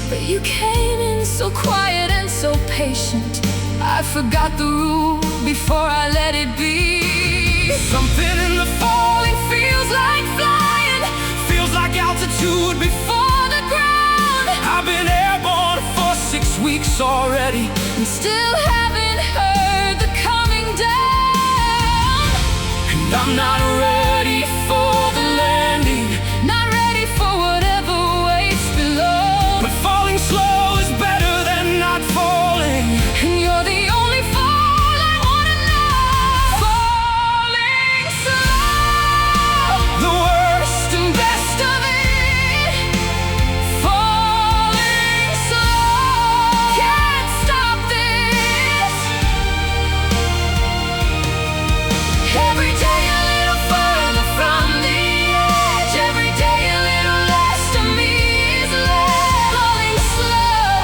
But you came in so quiet and so patient. I forgot the rule before I let it be. Something in the Falling feels like flying, feels like altitude before the ground. I've been airborne for 6 weeks already, And still haven't heard the coming down. and I'm not ready for the landing. Not ready for whatever waits below. But falling slow is better than not falling. And you're the only fall I wanna know. Falling slow, The worst and best of it. Falling slow, can't stop this. Every day a little further from the edge. Every day a little less of me is left. Falling slow,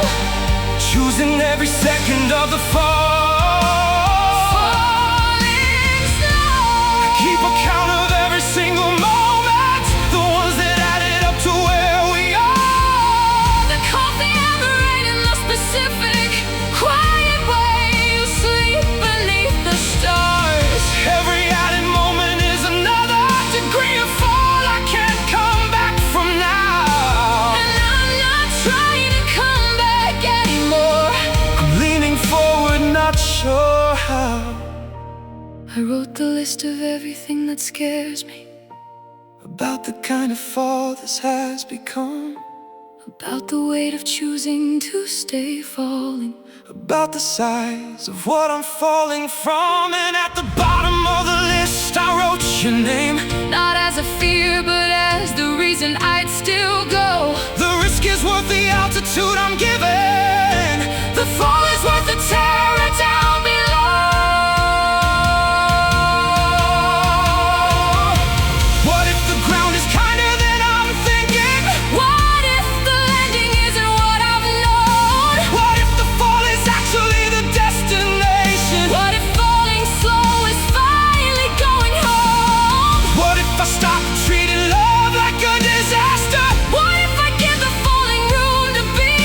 choosing every second of the fall. falling slow. Keep account of every single moment, the ones that added up to where we are. The coffee and the rain in the specific, quiet way you sleep beneath the stars. Every added moment is another degree of fall I can't come back from now. And I'm not trying to come back anymore. I'm leaning forward, not sure how. I wrote the list of everything that scares me. About the kind of fall this has become. About the weight of choosing to stay falling. about the size of what I'm falling from. And at the bottom of the list I wrote your name, not as a fear, but as the reason I'd still go. the risk is worth the altitude I'm given, the fall is worth the terror down below. What if the ground is kinder than I'm thinking? What if the landing isn't what I've known? What if the fall is actually the destination? What if falling slow is finally going home? What if I stop treating love like a disaster? What if I give the falling room to be?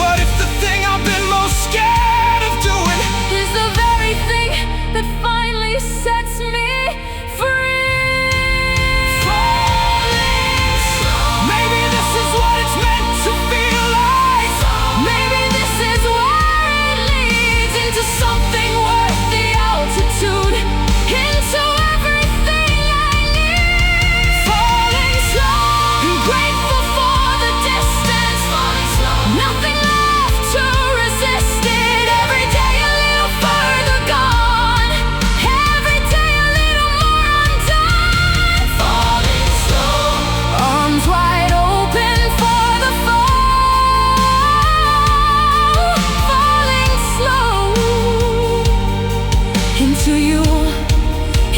What if the thing I've been most scared of doing Is the very thing that finally sets me free? maybe this is what it's meant to feel like? Maybe this is where it leads into something worth the altitude, into everything I need. Falling slow, and grateful for the distance. Falling slow, nothing left to resist it. Every day a little further gone, every day a little more undone. Falling slow, arms wide open for the fall. Falling slow into you,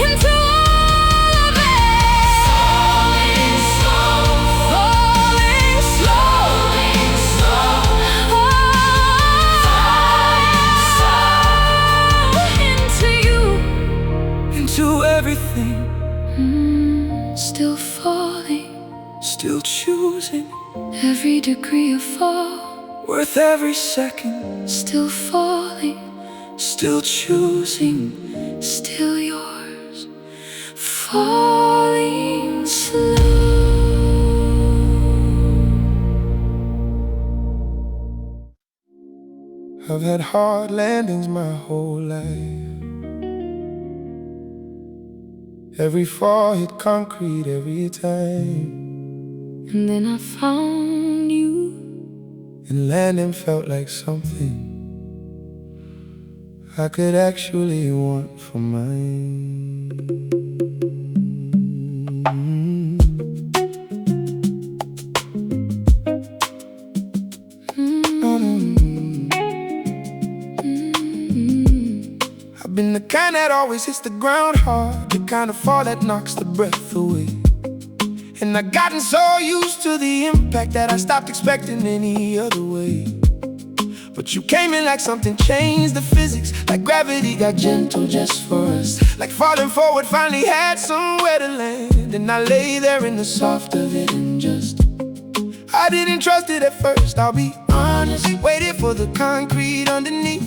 into all of it. Falling slow, falling slow, falling slow, into you, Into everything, still falling. still choosing, Every degree of fall, worth every second, still falling, still choosing. still yours. Falling slow. I've had hard landings my whole life. Every fall hit concrete every time, And then I found you. and landing felt like something I could actually want for mine. I've been the kind that always hits the ground hard, the kind of fall that knocks the breath away. And I've gotten so used to the impact that I stopped expecting any other way. But you came in like something changed the physics, like gravity got gentle just for us. Like falling forward finally had somewhere to land, and I lay there in the soft of it and just I didn't trust it at first, I'll be honest. Waited for the concrete underneath,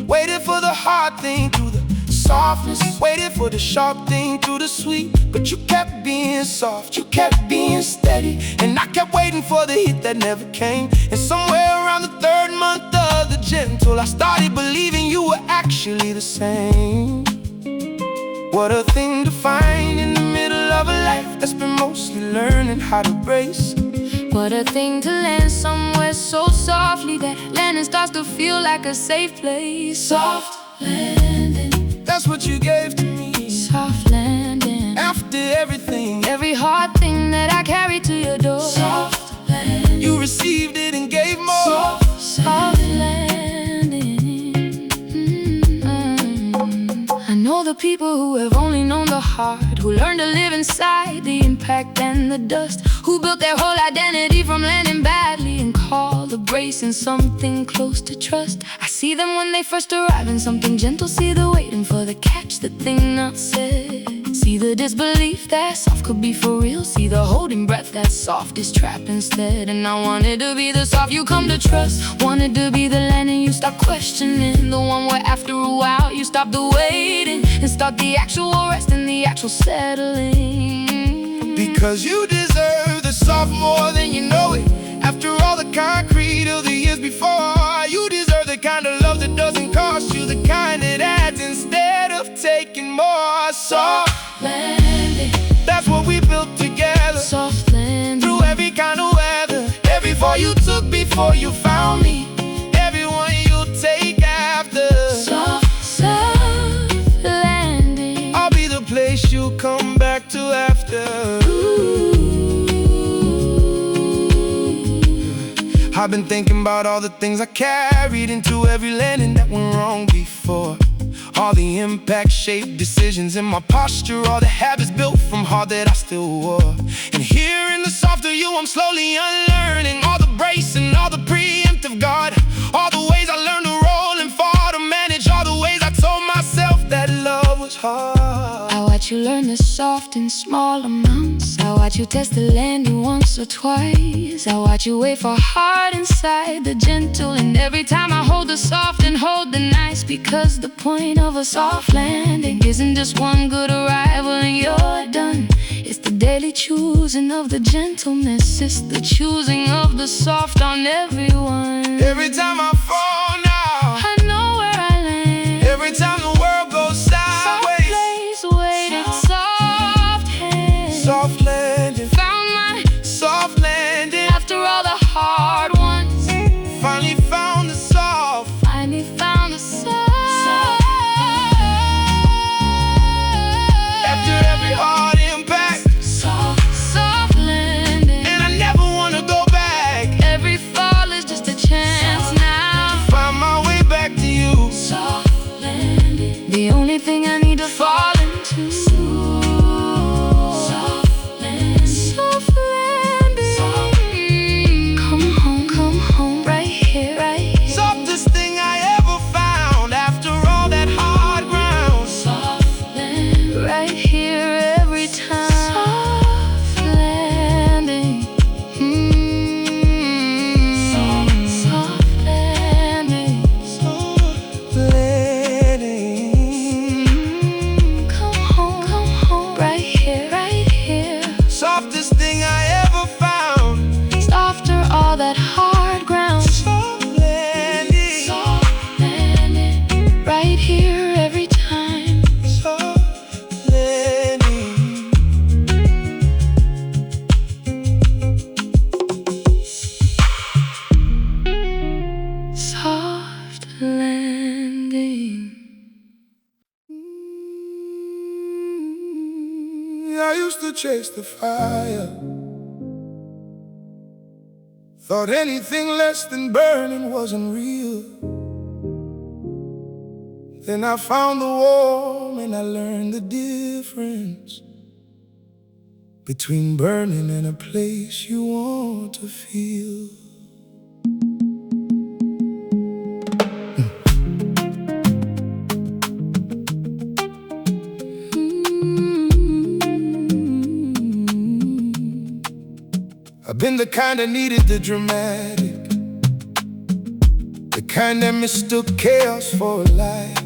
waited for the hard thing through the softness, waited for the sharp thing through the sweet. But you kept being soft, you kept being steady, and I kept waiting for the hit that never came. And somewhere around the third month of the gentle, I started believing you were actually the same. What a thing to find in the middle of a life that's been mostly learning how to brace. What a thing to land somewhere so softly that landing starts to feel like a safe place. Soft landing, That's what you gave to me. soft landing. After everything, Every hard thing that I carried to your door. Soft landing, you received it and gave more. soft landing. I know the people who have only known the heart, who learned to live inside the impact and the dust, who built their whole identity from landing badly and call the bracing something close to trust. I see them when they first arrive in something gentle, see the waiting for the catch, the thing not said. See the disbelief that soft could be for real, see the holding breath that soft is trapped instead. And I wanted to be the soft you come to trust, wanted to be the landing you stop questioning, the one where after a while you stop the waiting and start the actual rest and the actual settling. Because you deserve the soft more than you know it. After all the concrete of the years before, you deserve the kind of love that doesn't cost you, the kind that adds instead of taking more. Soft Landing, that's what we built together. soft landing, Through every kind of weather, every fall you took before you found me, everyone you take I've been thinking about all the things I carried into every landing that went wrong before. All the impact-shaped decisions in my posture, all the habits built from hard that I still wore. And here in the softer you, I'm slowly unlearning all the bracing, all the preemptive guard, all the ways I learned to roll and fall, to manage all the ways I told myself that love was hard. I watch you learn the soft in small amounts. I watch you test the landing once or twice. I watch you wait for hard inside the gentle. And every time I hold the soft and hold the nice, because the point of a soft landing isn't just one good arrival and you're done. It's the daily choosing of the gentleness. It's the choosing of the soft on everyone. Every time I fall now, I know where I land. every time the world goes sideways, Place waiting, soft hands. soft landing, Found my soft landing. after all the hard ones. Finally found the soft. Finally found the soft. After every hard impact, Soft landing. and I never wanna go back. Every fall is just a chance now. Find my way back to you. Soft landing. The only thing I need to fall into. Soft landing. Soft landing. Come home, right here, right here. Softest thing I ever found after all that hard ground. Soft landing. Right here every time. Soft landing. Soft landing. Soft landing. Come home, right here, right here. Softest thing I ever found. After all that hard ground. Soft landing. Soft landing. Right here every time. Soft landing. Soft landing. I used to chase the fire. Thought anything less than burning wasn't real. Then I found the warmth and I learned the difference between burning and a place you want to feel. I've been the kind that needed the dramatic, the kind that mistook chaos for a life.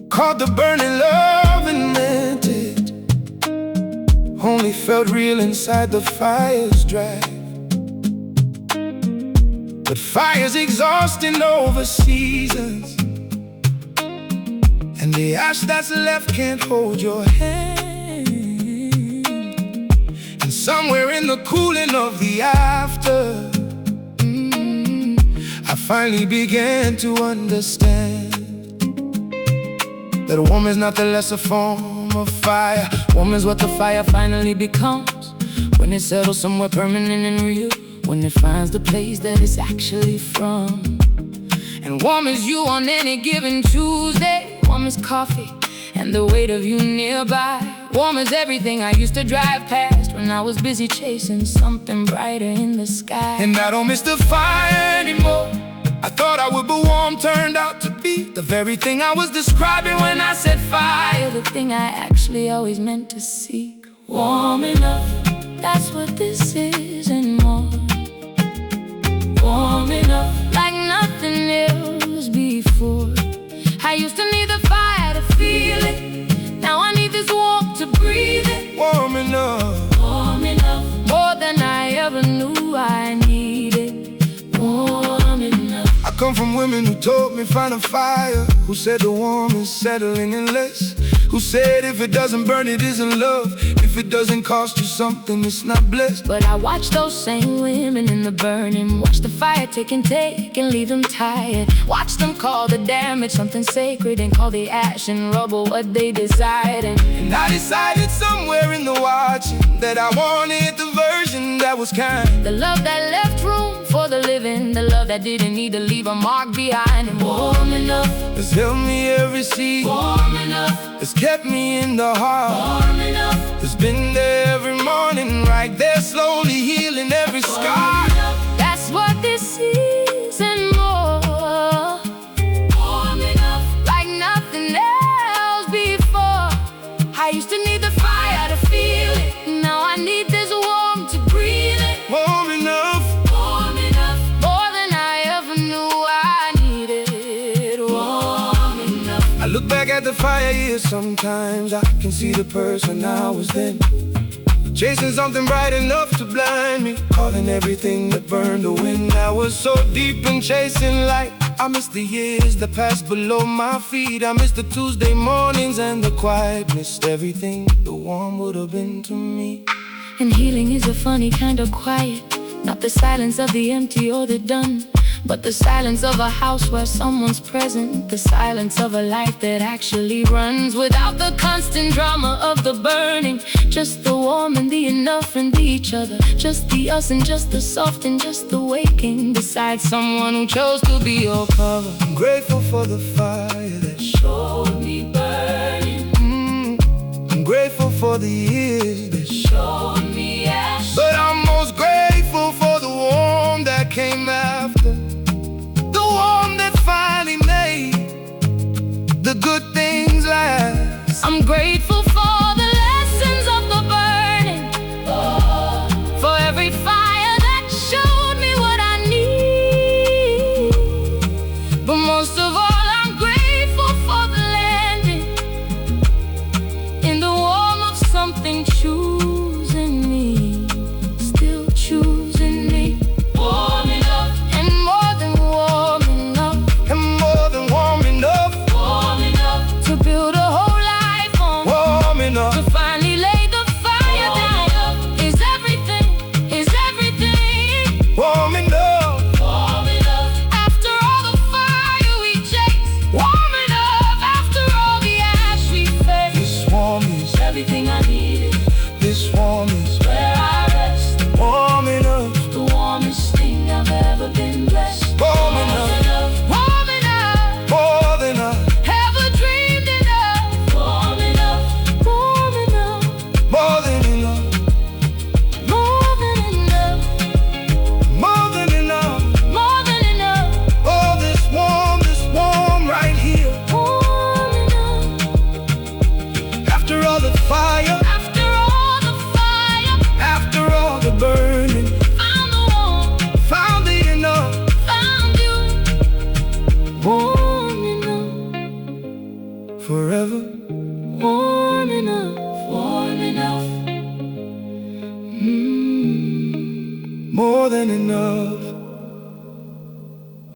Caught the burning love and meant it, only felt real inside the fire's drive. But fire's exhausting over seasons, and the ash that's left can't hold your hand. And somewhere in the cooling of the after, I finally began to understand that a woman's not the lesser form of fire. Woman's what the fire finally becomes when it settles somewhere permanent and real, when it finds the place that it's actually from. And woman's you on any given Tuesday. Woman's coffee and the weight of you nearby. Woman's everything I used to drive past when I was busy chasing something brighter in the sky. And I don't miss the fire anymore. I thought I would, but warm turned out to be the very thing I was describing when I said fire. The thing I actually always meant to seek. Warm enough, that's what this is and more. Warm enough, like nothing else before. I used to need the fire to feel it. Now I need this warmth to breathe it. Warm enough, Warm enough, more than I ever knew I needed. Warm enough. I come from women who told me find a fire, who said the warm is settling in less, who said if it doesn't burn it isn't love, if it doesn't cost you something it's not blessed. But I watch those same women in the burning, watch the fire take and leave them tired. Watch them call the damage something sacred and call the ash and rubble what they decided. And I decided somewhere in the watching that I wanted the version that was kind. The love that left room for the living. The love that didn't need to leave a mark behind. And warm enough, It's held me every seat. warm enough, It's kept me in the heart. warm enough, It's been there every morning, right there slowly healing every scar. that's what this is and more. Warm enough, like nothing else before. I used to need the fire to feel it. Now I need this warmth to breathe it. Warm enough, Warm enough, more than I ever knew I needed. Warm enough. I look back at the fire years, sometimes I can see the person I was then. Chasing something bright enough to blind me, calling everything that burned the wind. I was so deep in chasing light, I miss the years that passed below my feet. I miss the Tuesday mornings and the quiet. Missed everything the warm would have been to me. And healing is a funny kind of quiet. Not the silence of the empty or the done, but the silence of a house where someone's present. The silence of a life that actually runs without the constant drama of the burning. Just the warm and the enough and the each other. Just the us and just the soft and just the waking beside someone who chose to be your cover. I'm grateful for the fire that Showed me burning, I'm grateful for the years that showed me ash. but I'm most grateful for the warmth that came after. The warmth that finally made the good things last. I'm grateful for the lessons of the burning, for every fire that showed me what I need. But most of all, I'm grateful for the landing in the warmth of something choosing me, still choosing me. Warm enough, and more than warm enough, And more than warm enough, warm enough to build a whole life on. warm enough. To finally lay the fire down is everything, is everything. Warm enough, Warm enough after all the fire we chase. Warm enough after all the ash we face. this warm is, Everything I needed, this warm is where I rest. warm enough, The warmest thing I've ever been blessed. warm enough, Warm enough, more than I, ever dreamed enough. Warm enough, warm enough, more than enough, more than enough, more than enough. more than enough. Oh, this warm right here. Warm enough. After all the fire, After all the fire, after all the burning, found the warmth, found the enough. found you. Warm enough, Forever, warm enough, warm enough. more than enough.